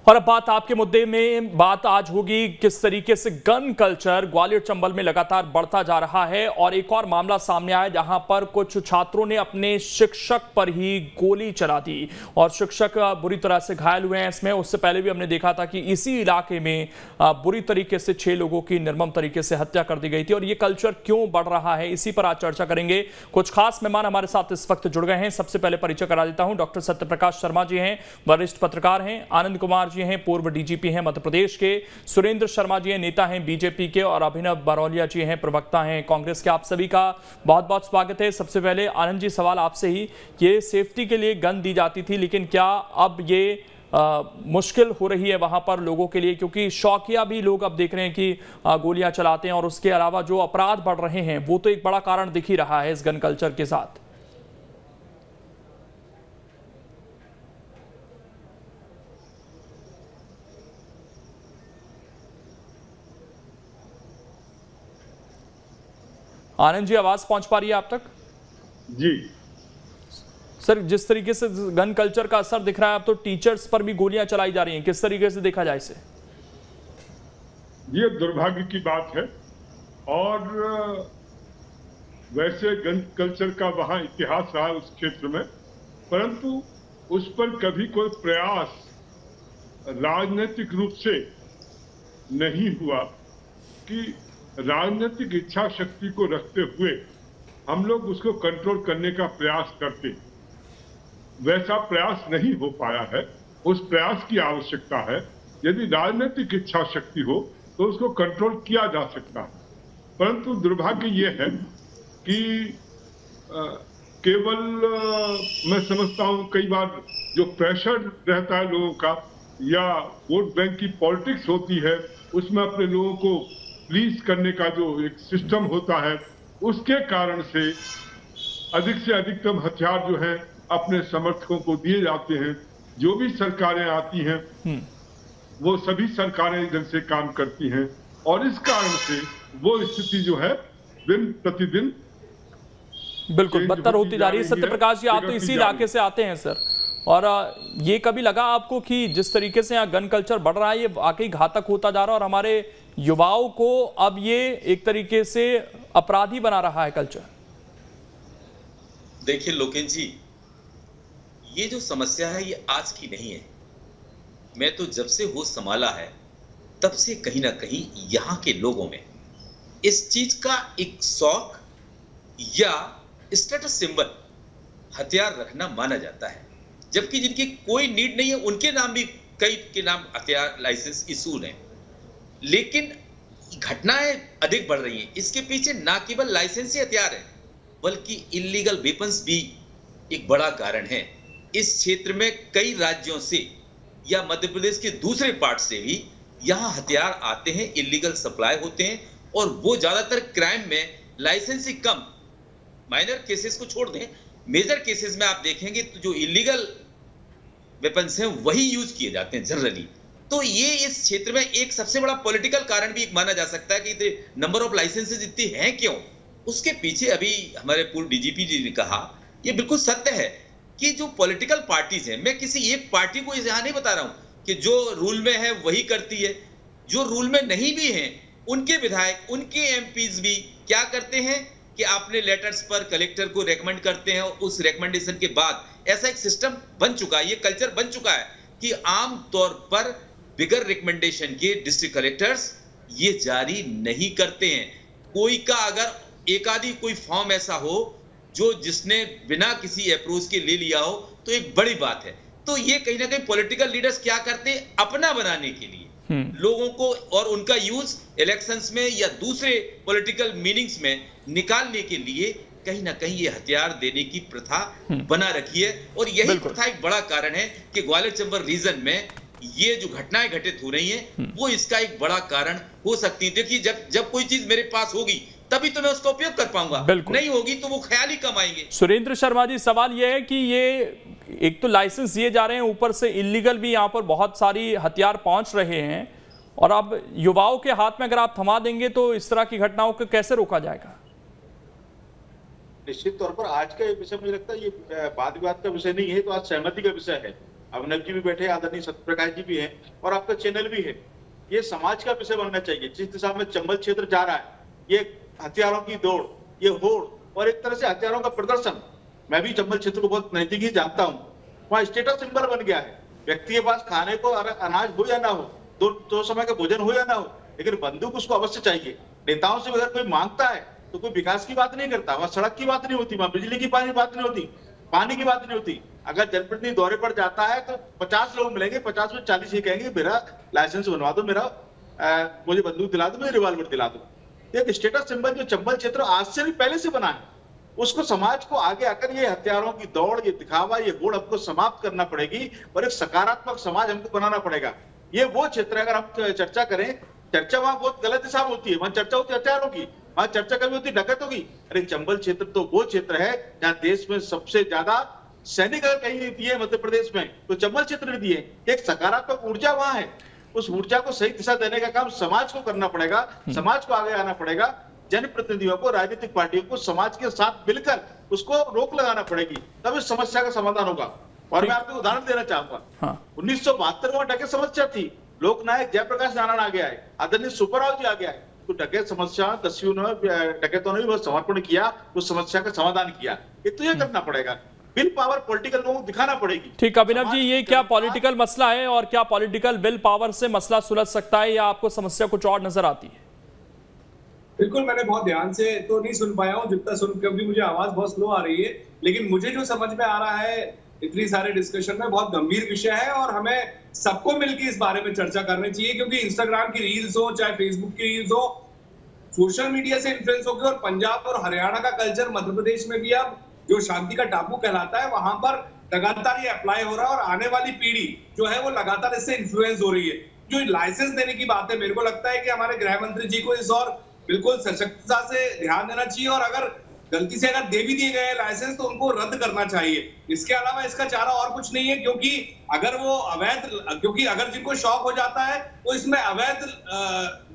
और अब बात आपके मुद्दे में बात आज होगी किस तरीके से गन कल्चर ग्वालियर चंबल में लगातार बढ़ता जा रहा है। और एक और मामला सामने आया जहां पर कुछ छात्रों ने अपने शिक्षक पर ही गोली चला दी और शिक्षक बुरी तरह से घायल हुए हैं। इसमें उससे पहले भी हमने देखा था कि इसी इलाके में बुरी तरीके से 6 लोगों की निर्मम तरीके से हत्या कर दी गई थी। और ये कल्चर क्यों बढ़ रहा है, इसी पर आज चर्चा करेंगे। कुछ खास मेहमान हमारे साथ इस वक्त जुड़ गए हैं। सबसे पहले परिचय करा देता हूं, डॉक्टर सत्यप्रकाश शर्मा जी हैं, वरिष्ठ पत्रकार हैं। आनंद कुमार जी हैं, पूर्व डीजीपी हैं मध्य प्रदेश के। सुरेंद्र शर्मा जी हैं, नेता हैं बीजेपी के। और अभिनव बरौलिया जी हैं, प्रवक्ता हैं कांग्रेस के। आप सभी का बहुत बहुत स्वागत है। सबसे पहले आनंद जी, सवाल आपसे ही, ये सेफ्टी के लिए गन दी जाती थी, लेकिन क्या अब ये मुश्किल हो रही है वहां पर लोगों के लिए, क्योंकि शौकिया भी लोग अब देख रहे हैं कि गोलियां चलाते हैं और उसके अलावा जो अपराध बढ़ रहे हैं वो तो एक बड़ा कारण दिख ही रहा है इस गन कल्चर के साथ। आनंद जी, आवाज पहुंच पा रही है आप तक? जी सर, जिस तरीके से गन कल्चर का असर दिख रहा है, अब तो टीचर्स पर भी गोलियां चलाई जा रही हैं, किस तरीके से देखा जाए इसे? ये दुर्भाग्य की बात है। और वैसे गन कल्चर का वहां इतिहास रहा उस क्षेत्र में, परंतु उस पर कभी कोई प्रयास राजनीतिक रूप से नहीं हुआ कि राजनीतिक इच्छा शक्ति को रखते हुए हम लोग उसको कंट्रोल करने का प्रयास करते। वैसा प्रयास नहीं हो पाया है। उस प्रयास की आवश्यकता है। यदि राजनीतिक इच्छा शक्ति हो तो उसको कंट्रोल किया जा सकता है, परंतु दुर्भाग्य ये है कि केवल मैं समझता हूं कई बार जो प्रेशर रहता है लोगों का या वोट बैंक की पॉलिटिक्स होती है, उसमें अपने लोगों को प्लीज करने का जो एक सिस्टम होता है, उसके कारण से अधिकतम हथियार जो है अपने समर्थकों को दिए जाते हैं। जो भी सरकारें आती हैं वो सभी सरकारें इधर से काम करती हैं और इस कारण से वो स्थिति जो है दिन प्रतिदिन बिल्कुल बदतर होती जा रही है। सत्यप्रकाश जी, आप तो इसी इलाके से आते हैं सर, और ये कभी लगा आपको कि जिस तरीके से यहाँ गन कल्चर बढ़ रहा है ये वाकई घातक होता जा रहा है और हमारे युवाओं को अब ये एक तरीके से अपराधी बना रहा है कल्चर? देखिए लोकेश जी, ये जो समस्या है ये आज की नहीं है। मैं तो जब से होश संभाला है तब से कहीं ना कहीं यहाँ के लोगों में इस चीज का एक शौक या स्टेटस सिंबल हथियार रखना माना जाता है, जबकि जिनकी कोई नीड नहीं है उनके नाम भी कई के नाम हथियार लाइसेंस इशू हैं। लेकिन घटनाएं अधिक बढ़ रही हैं। इसके पीछे ना केवल लाइसेंसी हथियार है बल्कि इलीगल वेपन्स भी एक बड़ा कारण है। इस क्षेत्र में कई राज्यों से या मध्य प्रदेश के दूसरे पार्ट से भी यहाँ हथियार आते हैं, इलीगल सप्लाई होते हैं और वो ज्यादातर क्राइम में लाइसेंसी कम, माइनर केसेस को छोड़ दें, मेजर केसेस में आप देखेंगे तो जो इलीगल वेपन्स हैं वही यूज किए जाते हैं जनरली। तो ये इस क्षेत्र में एक सबसे बड़ा पॉलिटिकल कारण भी एक माना जा सकता है कि नंबर ऑफ लाइसेंसेस इतनी हैं क्यों। उसके पीछे अभी हमारे पूर्व डीजीपी जी ने कहा, ये बिल्कुल सत्य है कि जो पॉलिटिकल पार्टीज हैं, मैं किसी एक पार्टी को यहाँ नहीं बता रहा हूं कि जो रूल में है वही करती है, जो रूल में नहीं भी हैं उनके विधायक, उनके एमपीज भी क्या करते हैं कि अपने लेटर्स पर कलेक्टर को रेकमेंड करते हैं और उस रेकमेंडेशन के बाद ऐसा एक सिस्टम बन चुका है, ये कल्चर बन चुका है कि आम तौर पर बिगर रिकमेंडेशन के डिस्ट्रिक्ट कलेक्टर्स ये जारी नहीं करते हैं। कोई का अगर एक आधी कोई फॉर्म ऐसा हो जो जिसने बिना किसी अप्रोच के ले लिया हो तो एक बड़ी बात है। तो ये कहीं ना कहीं पॉलिटिकल लीडर्स क्या करते हैं, अपना बनाने के लिए लोगों को और उनका यूज इलेक्शंस में या दूसरे पॉलिटिकल मीनिंग्स में निकालने के लिए कहीं ना कहीं ये हथियार देने की प्रथा बना रखी है। और यही प्रथा एक बड़ा कारण है कि ग्वालियर चंबल रीजन में ये जो घटनाएं घटित हो रही हैं वो इसका एक बड़ा कारण हो सकती है। देखिए, जब कोई चीज मेरे पास होगी तभी तो मैं उसका उपयोग कर पाऊंगा, नहीं होगी तो वो ख्याल ही कमाएंगे। सुरेंद्र शर्मा जी, सवाल यह है कि ये एक तो लाइसेंस दिए जा रहे हैं, ऊपर से इलीगल भी यहाँ पर बहुत सारी हथियार पहुंच रहे हैं, और अब युवाओं के हाथ में अगर आप थमा देंगे तो इस तरह की घटनाओं को कैसे रोका जाएगा? निश्चित तौर पर आज का विषय मुझे लगता है ये वाद विवाद का विषय नहीं है, तो आज सहमति का विषय है। अभिनव जी भी बैठे, आदरणीय सत्यप्रकाश जी भी हैं, और आपका चैनल भी है। ये समाज का विषय बनना चाहिए। जिस दिशा में चंबल क्षेत्र जा रहा है, ये हथियारों की दौड़, ये होड़ और एक तरह से हथियारों का प्रदर्शन। मैं भी चंबल क्षेत्र को बहुत नजदीकी जानता हूँ। वहाँ स्टेटस सिंबल बन गया है। व्यक्ति के पास खाने को अनाज हो या ना हो, दो समय का भोजन हो या ना हो, लेकिन बंदूक उसको अवश्य चाहिए। नेताओं से अगर कोई मांगता है तो कोई विकास की बात नहीं करता, वहाँ सड़क की बात नहीं होती, वहाँ बिजली की बात नहीं होती, पानी की बात नहीं होती। अगर जनप्रतिनिधि दौरे पर जाता है तो 50 लोग मिलेंगे, 50 में 40 ये कहेंगे मेरा लाइसेंस बनवा दो, मुझे बंदूक दिला दो, मुझे रिवॉल्वर दिला दो। एक स्टेटस सिंबल जो चंबल क्षेत्र आज से भी पहले से बना है, उसको समाज को आगे आकर ये हथियारों की दौड़, ये दिखावा, ये होड़ हमको समाप्त करना पड़ेगी और एक सकारात्मक समाज हमको बनाना पड़ेगा। ये वो क्षेत्र है, अगर हम चर्चा करें, चर्चा वहां बहुत गलत दिशा में होती है, वहां चर्चा होती है हथियारों की, वहां चर्चा कभी होती डकैतों की। अरे चंबल क्षेत्र तो वो क्षेत्र है जहां देश में सबसे ज्यादा सैनिक अगर कहीं दिए मध्य प्रदेश में तो चंबल क्षेत्र ने दिए। एक सकारात्मक ऊर्जा वहां है, उस ऊर्जा को सही दिशा देने का काम समाज को करना पड़ेगा, समाज को आगे आना पड़ेगा। जनप्रतिनिधियों को, राजनीतिक पार्टियों को समाज के साथ मिलकर उसको रोक लगाना पड़ेगी, तब इस समस्या का समाधान होगा। और मैं आपको उदाहरण देना चाहूंगा। 1972 में डकैत समस्या थी, लोकनायक जयप्रकाश नारायण आ गया है, आदरणीय सुब्बाराव जी आ गया है, तो डकैत समस्या डकैतों ने भी बहुत समर्पण किया, उस समस्या का समाधान किया। ये तो ये करना पड़ेगा, विल पावर पॉलिटिकल लोगों को दिखाना पड़ेगी। ठीक, अभिनव जी, ये क्या पॉलिटिकल मसला है और क्या पॉलिटिकल विल पावर से मसला सुलझ सकता है या आपको समस्या कुछ और नजर आती है? बिल्कुल, मैंने बहुत ध्यान से तो नहीं सुन पाया हूँ जितना क्योंकि मुझे आवाज बहुत स्लो आ रही है, लेकिन मुझे जो समझ में आ रहा है इतनी सारे डिस्कशन में बहुत गंभीर विषय है और हमें सबको मिलकर इस बारे में चर्चा करनी चाहिए। क्योंकि इंस्टाग्राम की रील्स हो चाहे फेसबुक की रील्स हो, सोशल मीडिया से इन्फ्लुएंस होकर, और पंजाब और हरियाणा का कल्चर मध्य प्रदेश में भी अब जो शांति का टापू कहलाता है, वहां पर लगातार ये अप्लाई हो रहा है और आने वाली पीढ़ी जो है वो लगातार इससे इन्फ्लुएंस हो रही है। जो लाइसेंस देने की बात है, मेरे को लगता है कि हमारे गृह मंत्री जी को इस और बिल्कुल सशक्तता से ध्यान देना चाहिए और अगर गलती से अगर दे भी दिए गए लाइसेंस तो उनको रद्द करना चाहिए। इसके अलावा इसका चारा और कुछ नहीं है, क्योंकि अगर वो अवैध, क्योंकि अगर जिनको शौक हो जाता है वो इसमें अवैध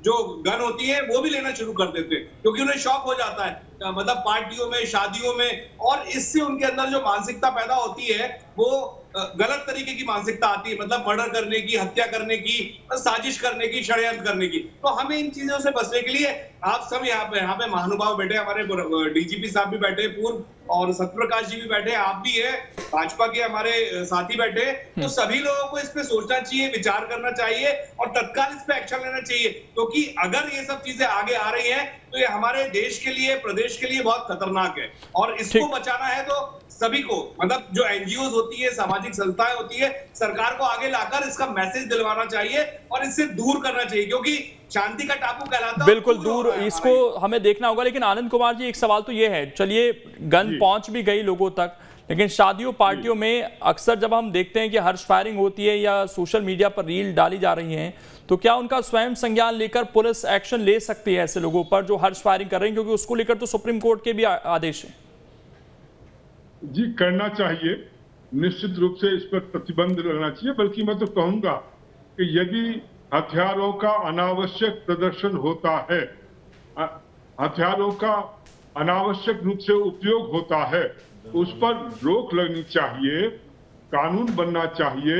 जो गन होती है वो भी लेना शुरू कर देते हैं, क्योंकि उन्हें शौक हो जाता है, मतलब पार्टियों में, शादियों में, और इससे उनके अंदर जो मानसिकता पैदा होती है वो गलत तरीके की मानसिकता आती है, मतलब मर्डर करने की, हत्या करने की, साजिश करने की, षड्यंत्र करने की। तो हमें इन चीजों से बचने के लिए आप सब यहाँ पे महानुभाव बैठे, हमारे डीजीपी साहब भी बैठे पूर्व, और सत्यप्रकाश जी भी बैठे, आप भी है, भाजपा के हमारे साथी बैठे, तो सभी लोगों को इस पे सोचना चाहिए, विचार करना चाहिए और तत्काल इस पे एक्शन लेना चाहिए। क्योंकि अगर ये सब चीजें आगे आ रही हैं तो ये हमारे देश के लिए, प्रदेश के लिए बहुत खतरनाक है और इसको बचाना है तो सभी को, मतलब जो एनजीओ होती है, सामाजिक संस्थाएं होती है, सरकार को आगे लाकर इसका मैसेज दिलवाना चाहिए और इससे दूर करना चाहिए, क्योंकि शांति का टापू कहलाता है। बिल्कुल दूर, इसको हमें देखना होगा। लेकिन आनंद कुमार जी, एक सवाल तो ये है, चलिए गन पहुंच भी गई लोगों तक, लेकिन शादियों पार्टियों में अक्सर जब हम देखते हैं कि हर्ष फायरिंग होती है या सोशल मीडिया पर रील डाली जा रही हैं, तो क्या उनका स्वयं संज्ञान लेकर पुलिस एक्शन ले सकती है ऐसे लोगों पर जो हर्ष फायरिंग कर रहे हैं? क्योंकि उसको लेकर तो सुप्रीम कोर्ट के भी आदेश है। जी, करना चाहिए, निश्चित रूप से इस पर प्रतिबंध लगना चाहिए। बल्कि मैं तो कहूंगा कि यदि हथियारों का अनावश्यक प्रदर्शन होता है, हथियारों का अनावश्यक रूप से उपयोग होता है, उस पर रोक लगनी चाहिए, कानून बनना चाहिए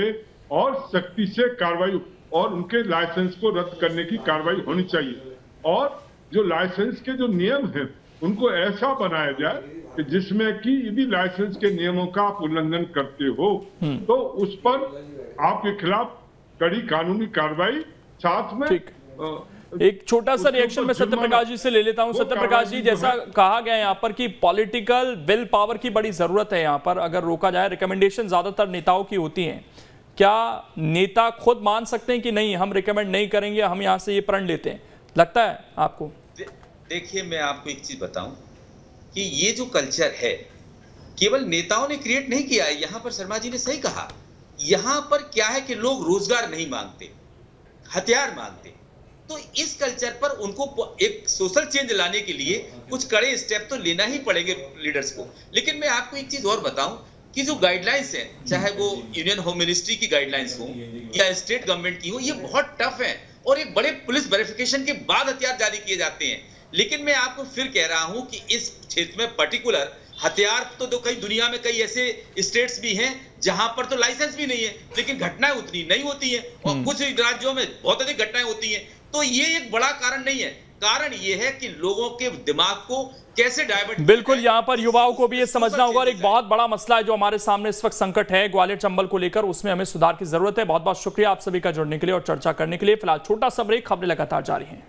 और सख्ती से कार्रवाई, और उनके लाइसेंस को रद्द करने की कार्रवाई होनी चाहिए। और जो लाइसेंस के जो नियम हैं उनको ऐसा बनाया जाए कि जिसमें कि यदि लाइसेंस के नियमों का आप उल्लंघन करते हो तो उस पर आपके खिलाफ कड़ी कानूनी कार्रवाई, साथ में एक छोटा सा रिएक्शन मैं सत्यप्रकाश जी से ले लेता हूं। सत्यप्रकाश जी, जैसा कहा गया यहाँ पर कि पॉलिटिकल विल पावर की बड़ी जरूरत है यहाँ पर, अगर रोका जाए। रिकमेंडेशन ज्यादातर नेताओं की होती हैं, क्या नेता खुद मान सकते हैं कि नहीं हम रिकमेंड नहीं करेंगे, हम यहाँ से ये प्रण लेते हैं, लगता है आपको? देखिए, मैं आपको एक चीज बताऊं कि ये जो कल्चर है केवल नेताओं ने क्रिएट नहीं किया है। यहाँ पर शर्मा जी ने सही कहा, यहाँ पर क्या है कि लोग रोजगार नहीं मांगते, हथियार मांगते। तो इस कल्चर पर उनको एक सोशल चेंज लाने के लिए कुछ कड़े स्टेप तो लेना ही पड़ेंगे लीडर्स को। लेकिन मैं आपको एक चीज और बताऊं कि जो गाइडलाइंस है, चाहे वो यूनियन होम मिनिस्ट्री की गाइडलाइंस हो या स्टेट गवर्नमेंट की हो, ये बहुत टफ है और एक बड़े पुलिस वेरिफिकेशन के बाद हथियार जारी किए जाते हैं। लेकिन मैं आपको फिर कह रहा हूं कि इस क्षेत्र में पर्टिकुलर हथियार तो कई दुनिया में कई ऐसे स्टेट्स भी हैं जहां पर तो लाइसेंस भी नहीं है, लेकिन घटनाएं उतनी नहीं होती हैं, और कुछ राज्यों में बहुत अधिक घटनाएं होती हैं। तो ये एक बड़ा कारण नहीं है, कारण ये है कि लोगों के दिमाग को कैसे डाइवर्ट। बिल्कुल, यहाँ पर युवाओं को भी ये समझना होगा, और एक बहुत बड़ा मसला है जो हमारे सामने इस वक्त संकट है ग्वालियर चंबल को लेकर, उसमें हमें सुधार की जरूरत है। बहुत बहुत शुक्रिया आप सभी का जुड़ने के लिए और चर्चा करने के लिए। फिलहाल छोटा सा ब्रेक, खबरें लगातार जारी हैं।